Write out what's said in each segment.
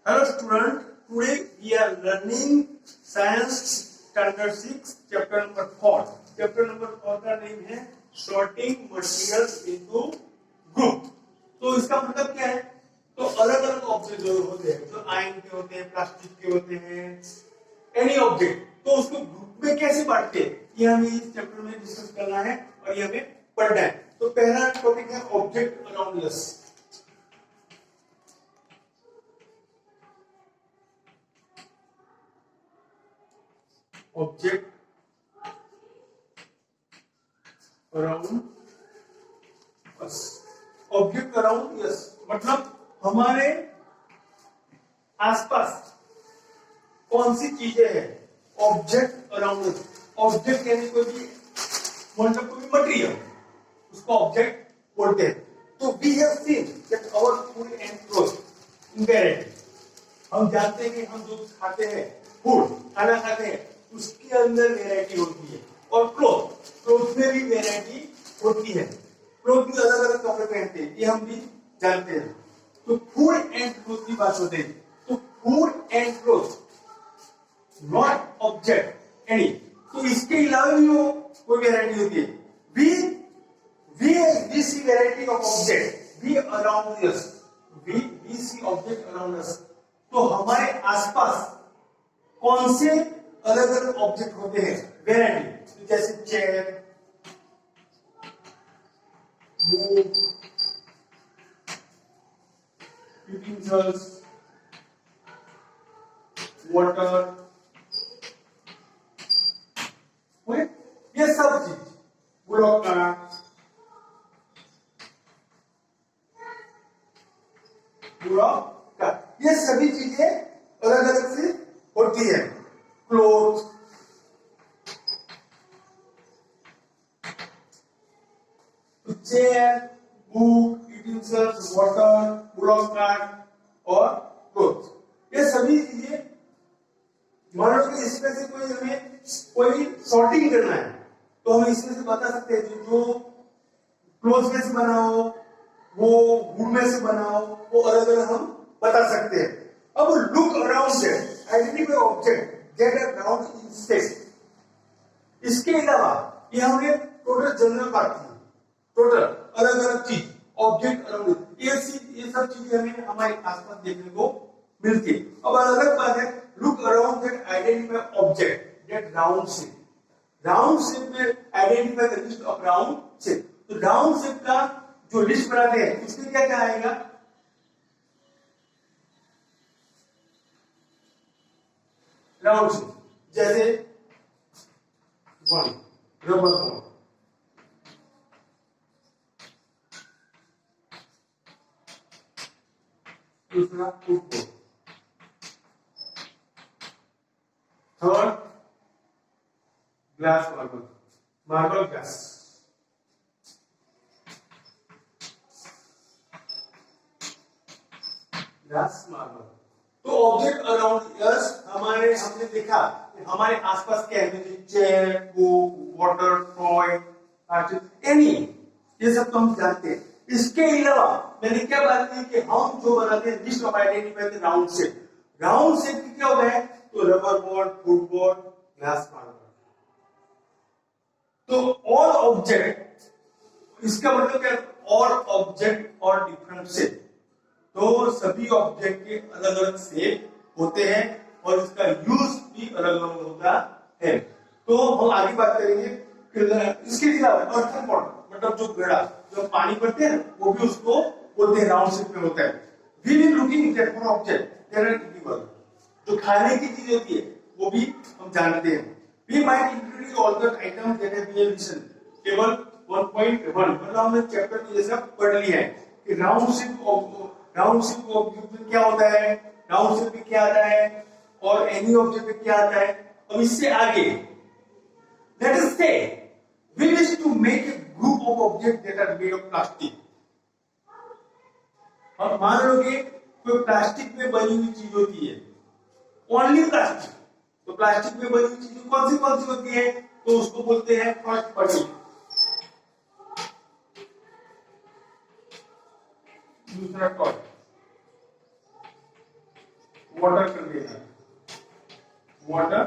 Hello student, today we are learning Science Standard 6 chapter number 4. Chapter number 4 का name है Sorting Materials into Group. तो इसका मतलब क्या है? तो अलग अलग ऑब्जेक्ट जो होते हैं, जो आयन के होते हैं, प्लास्टिक के होते हैं, एनी ऑब्जेक्ट, तो उसको ग्रुप में कैसे बांटते हैं ये हमें इस चैप्टर में डिस्कस करना है और ये हमें पढ़ना है. तो पहला टॉपिक है ऑब्जेक्ट अराउंड अस. ऑब्जेक्ट अराउंड अस. ऑब्जेक्ट अराउंड अस मतलब हमारे आसपास कौन सी चीजें हैं. ऑब्जेक्ट अराउंड अस. ऑब्जेक्ट यानी कोई भी मतलब कोई मटेरियल, उसको ऑब्जेक्ट बोलते हैं. तो we have seen that our food and cloth invariant. हम जानते हैं कि हम जो खाते हैं, फूड खाना खाते हैं, उसके अंदर वैरायटी होती है. और क्लोथ में भी वैरायटी होती है. क्लोथ भी अलग अलग कपड़े पहनते हैं, ये हम भी जानते हैं. तो फूड एंड क्लोथ की बात होती है. तो food and cloth not object any. तो इसके अलावा भी वो कोई वैरायटी होती है. we see variety of object we around us. we see object around us. तो हमारे आसपास कौन से अलग अलग ऑब्जेक्ट होते हैं, वैरायटी. जैसे चेयर, बुक, यूटेंसिल्स, वाटर, ये सब चीज, ब्लॉक का, ये सभी चीजें अलग अलग से होती है. Cloth, chair, book, utensils, water, block card और क्लोथ, ये सभी चीजें. मान लो कि इसमें से कोई सॉर्टिंग करना है तो हम इसमें से बता सकते हैं जो क्लोथ में से बना हो, वो वुड में से बना हो, वो अलग अलग हम बता सकते हैं. अब look around that, identify object that are found in space. इसके अलावा ये हमने टोटल जनरल बात की. टोटल अलग अलग चीज, ऑब्जेक्ट अराउंड, ये सब चीजें हमें हमारे आसपास देखने को मिलती है. अब अलग बात है look around that identify object that round shape. Round shape में identify the list of round shape. तो राउंड शेप का जो लिस्ट बनाते हैं उसमें क्या क्या आएगा. राउंड शेप जैसे वन रबर बॉल, दूसरा football, third glass marble glass, glass marble. तो ऑब्जेक्ट अराउंड अस हमने देखा कि हमारे आसपास क्या है. Chair, book, water, toy, any, ये सब तो हम जानते हैं. इसके अलावा मैंने क्या बात की कि हम जो बनाते हैं list of identify the round shape. Round shape की क्या होता है. तो rubber ball, football, glass marble. तो ऑल ऑब्जेक्ट, इसका मतलब क्या. ऑल ऑब्जेक्ट और डिफरेंट शेप. तो सभी ऑब्जेक्ट के अलग अलग शेप होते हैं और इसका यूज भी अलग अलग होता है. तो हम आगे बात करेंगे. इसके अलावा अर्थन पॉट मतलब जो घड़ा, जो पानी भरते हैं वो भी उसको बोलते हैं राउंड शेप में होता है. We will looking that for object there are equal. जो खाने की चीज होती है वो भी हम जानते हैं. We might include all the items that have been listed. Table 1.1 मतलब हमने चैप्टर में ये सब पढ़ लिया है कि राउंड शेप ऑब्जेक्ट में क्या होता है, राउंड शेप में क्या आता है और एनी ऑब्जेक्ट में क्या आता है. अब इससे आगे लेट अस से we wish to make a group of objects that are made of plastic. और मान लो कि कोई प्लास्टिक में बनी हुई चीज होती है, ओनली प्लास्टिक. तो प्लास्टिक में बनी हुई चीज कौन सी होती है. तो उसको बोलते हैं फर्स्ट बॉडी, दूसरा toy, water container, water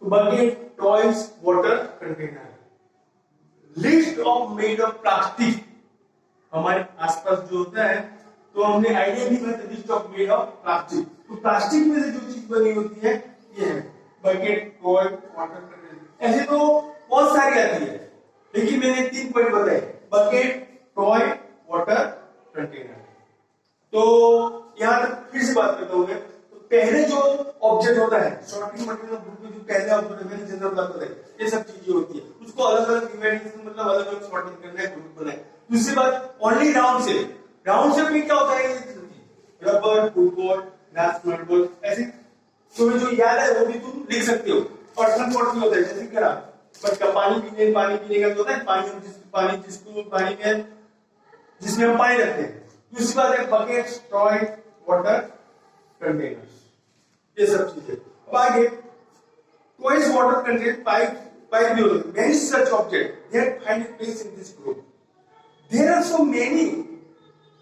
bucket, toys, water container. List of made of plastic, हमारे आसपास जो होता है तो हमने आइडिया भी था list of made of plastic. तो प्लास्टिक में से जो चीज बनी होती है ये है बकेट, टॉय, वाटर कंटेनर। ऐसे तो बहुत सारी आती है, लेकिन मैंने 3 पॉइंट बताए, बकेट, टॉय, वाटर कंटेनर। तो यहां तक फिर से बात करता हूं मैं। तो पहले जो ऑब्जेक्ट होता है सॉर्टिंग मटेरियल ग्रुप में, जो पहले ऑब्जेक्ट मैंने जनरल बात बताई, ये सब चीजें होती है, उसको अलग अलग इवेंट मतलब अलग अलग सॉर्टिंग करना है, ग्रुप बनाए। दूसरी बात only round shape, round shape में क्या होता है, रबर, फुटबॉल, ग्लास, मार्बल, ऐसे तुम्हें जो याद है वो भी तुम लिख सकते हो। पर्सनल पॉट भी होता है, जैसे क्या बट पानी पीने का जो होता है, पानी जिसको पानी में जिसमें हम पानी रखते हैं। दूसरी बात है बकेट, टॉय, वाटर कंटेनर्स, ये सब चीजें। अब आगे टॉयज, वाटर कंटेनर, पाइप भी होते हैं। Many such objects that find a place in this group. There are so many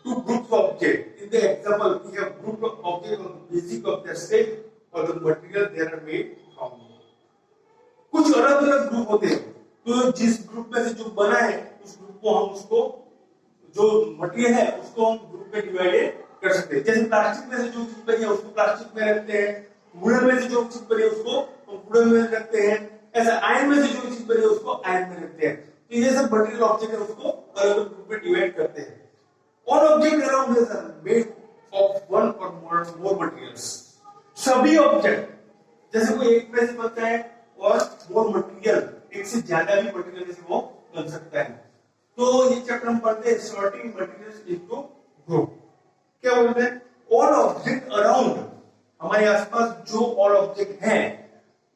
two groups of objects. In the example, we have group of objects on the basis of their shape or the material they are made from. कुछ अलग अलग group होते हैं, तो जिस group में से जो बना है उस ग्रुप को हम उसको जो मटेरियल है उसको हम ग्रुप में डिवाइड कर सकते हैं। जैसे प्लास्टिक में से जो चीज बनी है उसको प्लास्टिक में रखते हैं, वुडन में से जो चीज बनी है उसको हम वुडन में रखते हैं, ऐसा आयरन में से जो चीज बनी है उसको आयरन में रखते हैं। तो ये सब मटेरियल ऑब्जेक्ट है, उसको अलग अलग ग्रुप में डिवाइड करते हैं। All objects around us are made of one or more materials. सभी ऑब्जेक्ट जैसे कोई एक में से बनता है और more material, एक से ज्यादा भी मटेरियल में से वो बन सकता है। तो ये चैप्टर हम पढ़ते हैं सॉर्टिंग मटेरियल्स इनटू ग्रुप। क्या बोलते हैं, ऑल ऑब्जेक्ट अराउंड, हमारे आसपास जो ऑल ऑब्जेक्ट हैं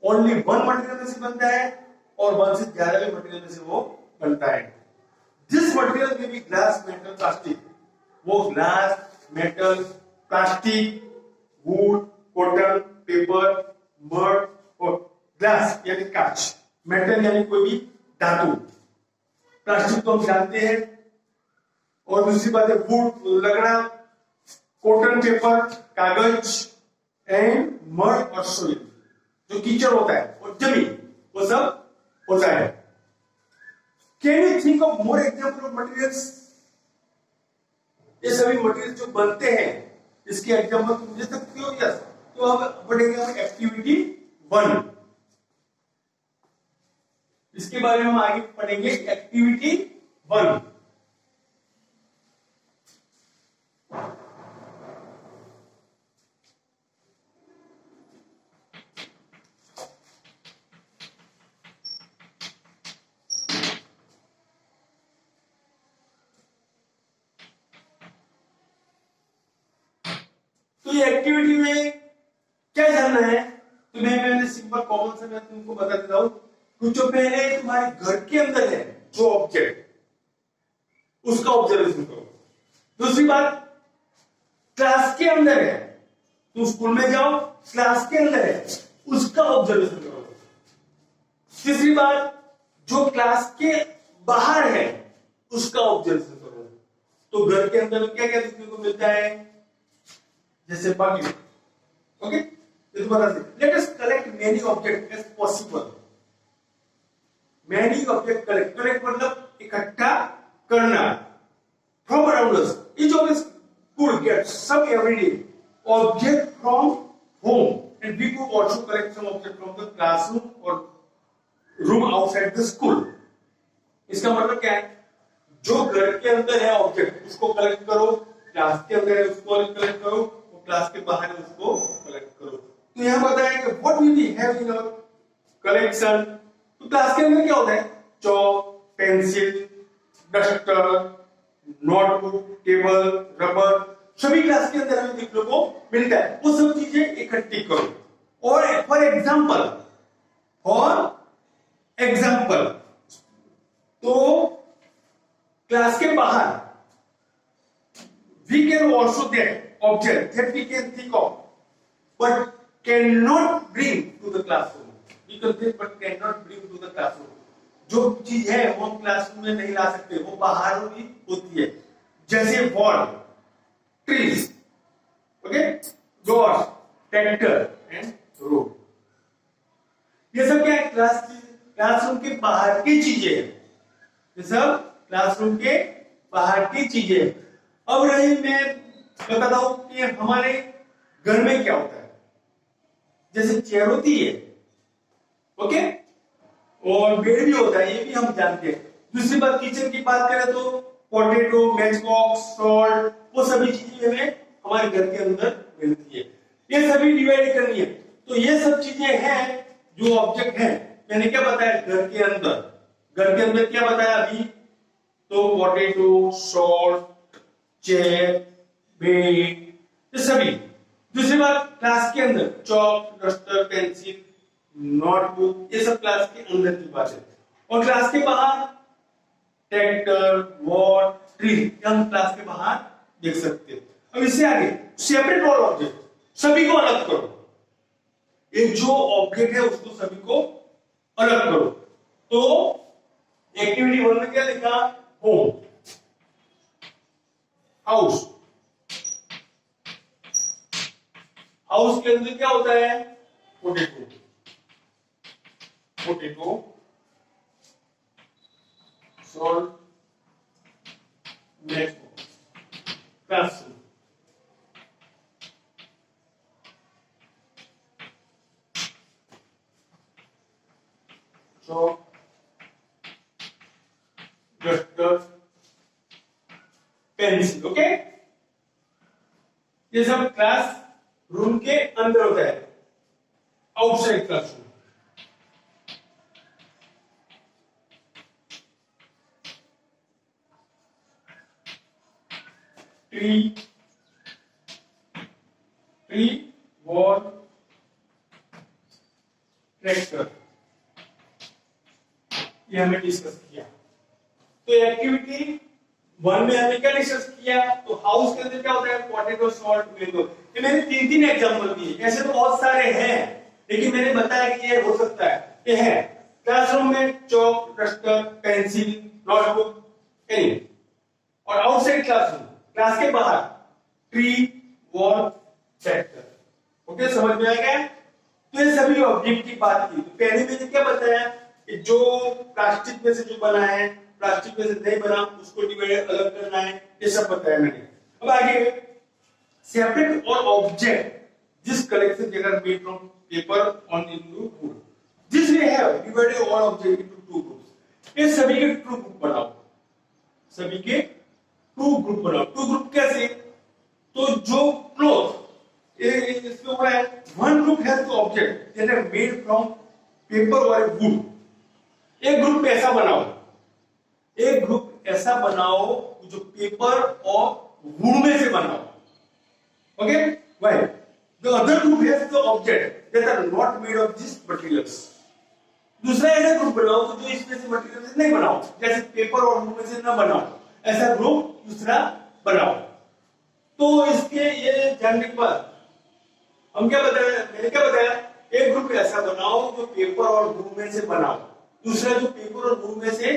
ओनली वन मटेरियल में से बनता है और वन से ज्यादा भी मटेरियल में से वो बनता है। दिस मटेरियल में भी ग्लास, मेटल, प्लास्टिक, वो glass, metal, plastic, would, cotton, paper, mud और ग्लास यानी कांच, मेटल यानी कोई भी धातु, प्लास्टिक तो हम जानते हैं, और दूसरी बात है वुड लकड़ा, कॉटन, पेपर, कागज, एंड मड और सोइल जो कीचड़ होता है और जमीन, वो सब होता है। Can you think of more example of materials? ये सभी मटेरियल जो बनते हैं इसके एग्जांपल तुम दे सकते हो? यस। तो अब पढ़ेंगे हम एक्टिविटी 1, इसके बारे में हम आगे पढ़ेंगे। एक्टिविटी 1, तो ये एक्टिविटी में क्या जानना है तुम्हें, मैंने सिंपल कॉमन से मैं तुमको बता देता हूं। कुछ जो पहले तुम्हारे घर के अंदर है जो ऑब्जेक्ट, उसका ऑब्जर्वेशन करो। दूसरी बात, क्लास के अंदर है, तुम स्कूल में जाओ, क्लास के अंदर है, उसका ऑब्जर्वेशन करो। तीसरी बात, जो क्लास के बाहर है उसका ऑब्जर्वेशन करो। तो घर के अंदर क्या क्या देखने को मिलता है, जैसे बकेट, ओके, ये तो बता दें। Let us collect many object as possible. Many object collect मतलब इकट्ठा करना। From around us, each of us could get some everyday object from home, and we could also collect some object from the classroom or room outside the school. इसका मतलब क्या है, जो घर के अंदर है ऑब्जेक्ट उसको कलेक्ट करो, क्लास के अंदर है उसको कलेक्ट करो, और क्लास के बाहर है उसको कलेक्ट करो। तो यहां बताया कि what we have in our collection. तो क्लास के अंदर क्या होता है, chalk, pencil, duster, notebook, table, rubber, सभी क्लास के अंदर हमें देखने को मिलता है। वो सब चीजें इकट्ठी करो। और फॉर एग्जाम्पल तो क्लास के बाहर we can also get object that we can think of but can not bring to the classroom. We can think but can not bring to the classroom. जो चीज है वो हम क्लासरूम में नहीं ला सकते, वो बाहर भी होती है। जैसे wall, trees, okay, doors, tractor and road. ये सब क्या है? क्लासरूम के बाहर की चीजें हैं। ये सब क्लासरूम के बाहर की चीजें हैं। अब रही मैं बताता हूं कि हमारे घर में क्या होता है। जैसे चेयर होती है, ओके, और बेड भी होता है, ये भी हम जानते हैं। दूसरी बात, किचन की बात करें तो पोटैटो, मैच बॉक्स, सॉल्ट, वो सभी चीजें हमें हमारे घर के अंदर मिलती है। ये सभी डिवाइड करनी है। तो ये सब चीजें हैं जो ऑब्जेक्ट है। मैंने क्या बताया? घर के अंदर क्या बताया अभी? तो पोटैटो, सॉल्ट, चेयर, बेड, ये सभी। दूसरी बात, क्लास के अंदर चॉक, डस्टर, पेंसिल, नोटबुक, ये सब क्लास के अंदर की बात है। और क्लास के बाहर ट्रैक्टर, वॉल, ट्री, हम क्लास के बाहर देख सकते हैं। अब इससे आगे सेपरेट ऑल ऑब्जेक्ट, सभी को अलग करो। ये जो ऑब्जेक्ट है उसको सभी को अलग करो। तो एक्टिविटी 1 में क्या लिखा? Home, house. हाउस के अंदर क्या होता है? Potato, salt, match box. Classroom, chalk, duster, pencil, okay. ये सब क्लास रूम के अंदर होता है। Outside classroom, tree, wall, tractor, ये हमने डिस्कस किया। तो एक्टिविटी 1 में हमने क्या डिस्कस किया? तो हाउस के अंदर क्या होता है? Potato, salt, mango. ये मैंने 3 एग्जांपल दिए। ऐसे तो बहुत सारे हैं, लेकिन मैंने बताया कि ये हो सकता है। ये है क्लासरूम में chalk, duster, pencil, notebook, any. और आउटसाइड क्लासरूम, क्लास के बाहर ट्री, वॉल, ट्रैक्टर। ओके, समझ में आ गया? तो ये सभी ऑब्जेक्ट की बात की। तो पहले मैंने क्या बताया कि जो प्लास्टिक में से जो बना है, प्लास्टिक में से नहीं बना, उसको डिवाइड अलग करना है, ये सब बताया मैंने। अब आगे, सेपरेट और object this collection that are made from paper on into wood, this way have divided all object into 2 groups. ये सभी के 2 ग्रुप बनाओ, सभी के 2 ग्रुप बनाओ। 2 ग्रुप कैसे? तो जो क्लॉथ, इसमें हो रहा है, 1 group has the object that are made from paper और वुड। एक ग्रुप ऐसा बनाओ, एक ग्रुप ऐसा बनाओ जो पेपर और वुड में से बनाओ। Okay, while the other group has the object that are not made of this materials. दूसरा ऐसा ग्रुप बनाओ जो इसमें से मटेरियल से नहीं बनाओ, जैसे पेपर और वुड में से ना बनाओ, ऐसा ग्रुप दूसरा बनाओ। तो इसके ये जानने के बाद हम क्या बताया? मैंने क्या बताया? एक ग्रुप ऐसा बनाओ जो पेपर और वुड में से बनाओ, दूसरा जो पेपर और वुड में से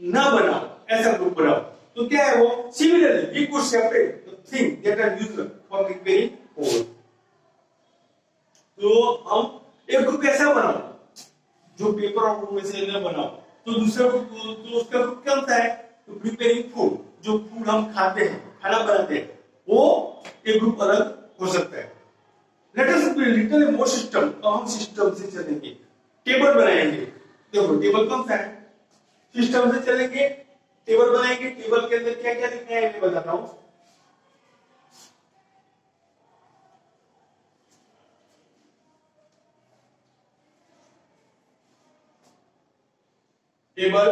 ना बनाओ, ऐसा ग्रुप बनाओ। तो क्या है वो? Similarly we could separate the thing that are used for preparing food. तो हम एक ग्रुप ऐसा बनाओ जो पेपर और वुड में से ना बनाओ, तो दूसरा ग्रुप, तो उसका ग्रुप क्या होता है? तो प्रिपेयरिंग फूड, जो फूड हम खाते हैं, खाना बनाते हैं, वो एक ग्रुप अलग हो सकता है। Let us little more system. तो हम सिस्टम से चलेंगे, टेबल बनाएंगे। देखो टेबल कौन सा है? सिस्टम से चलेंगे, टेबल बनाएंगे। टेबल के अंदर क्या क्या लिखना है मैं बताता हूं। Table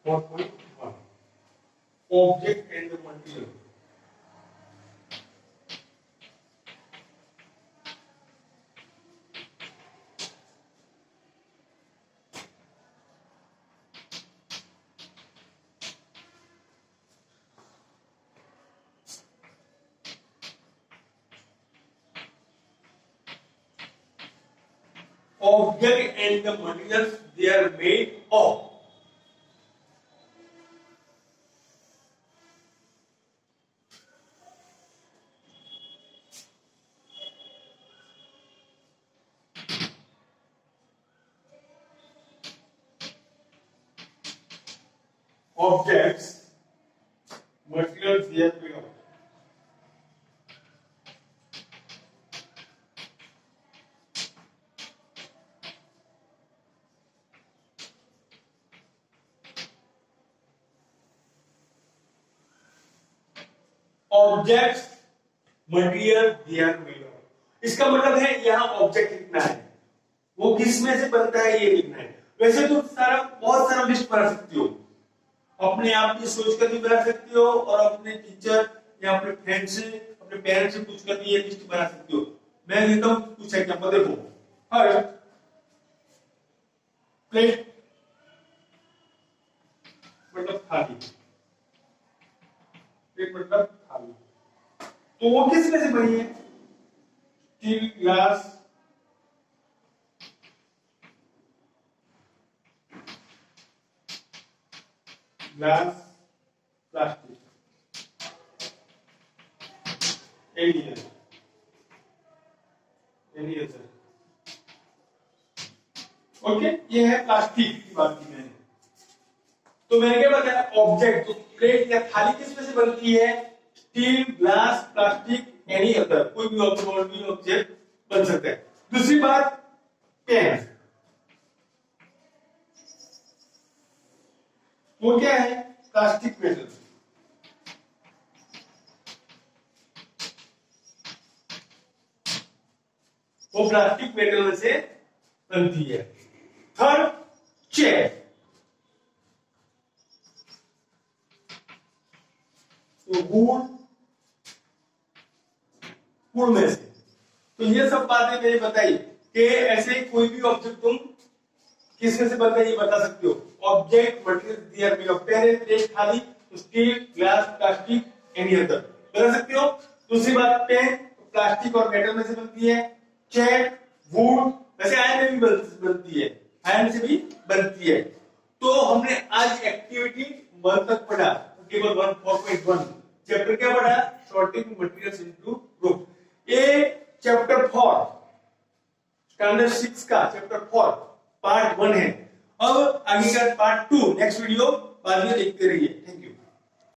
4.1 object and the material. Object and the materials they are made of. Objects material there below. Objects material there below, इसका मतलब है यहाँ ऑब्जेक्ट लिखना है, वो किस में से बनता है ये लिखना है। वैसे तो सारा बहुत सारा लिस्ट बना सकती हो, अपने आप की सोच कर भी बना सकती हो और अपने टीचर या अपने फ्रेंड से अपने पेरेंट्स से पूछ कर भी ये लिस्ट बना सकती हो। मैं देता हूं कुछ एग्जांपल, देखो फर्स्ट प्लेट मतलब थाली, प्लेट मतलब थाली, तो वो किस में से बनी है? Steel, glass, glass, plastic, any other. Okay, ये है प्लास्टिक की बात की मैंने। तो मैंने क्या बताया, ऑब्जेक्ट तो प्लेट या थाली किस में से बनती है? Steel, glass, plastic, any other, कोई भी ऑब्जेक्ट बन सकता है। दूसरी बात, पेन, वो क्या है? Plastic metal. वो प्लास्टिक मेटल में से बनती है। थर्ड, चेयर, तो गुण में से। तो ये सब बातें मैंने बताई कि ऐसे कोई भी ऑब्जेक्ट तुम किस में से बनता है ये बता सकते हो। Object material there below, pen, plate, थाली, steel, glass, plastic, any other बता सकते हो। दूसरी बात, पेन प्लास्टिक और मेटल में से बनती है। चेयर वुड, वैसे आयरन में भी बनती है, आयरन से भी बनती है। तो हमने आज एक्टिविटी 1 तक पढ़ा, टेबल 1 4.1 चैप्टर क्या पढ़ा? Sorting materials into group. ये चैप्टर 4 स्टैंडर्ड 6 का चैप्टर 4 पार्ट 1 है। अब आगे का पार्ट 2 नेक्स्ट वीडियो बाद में देखते रहिए। Thank you.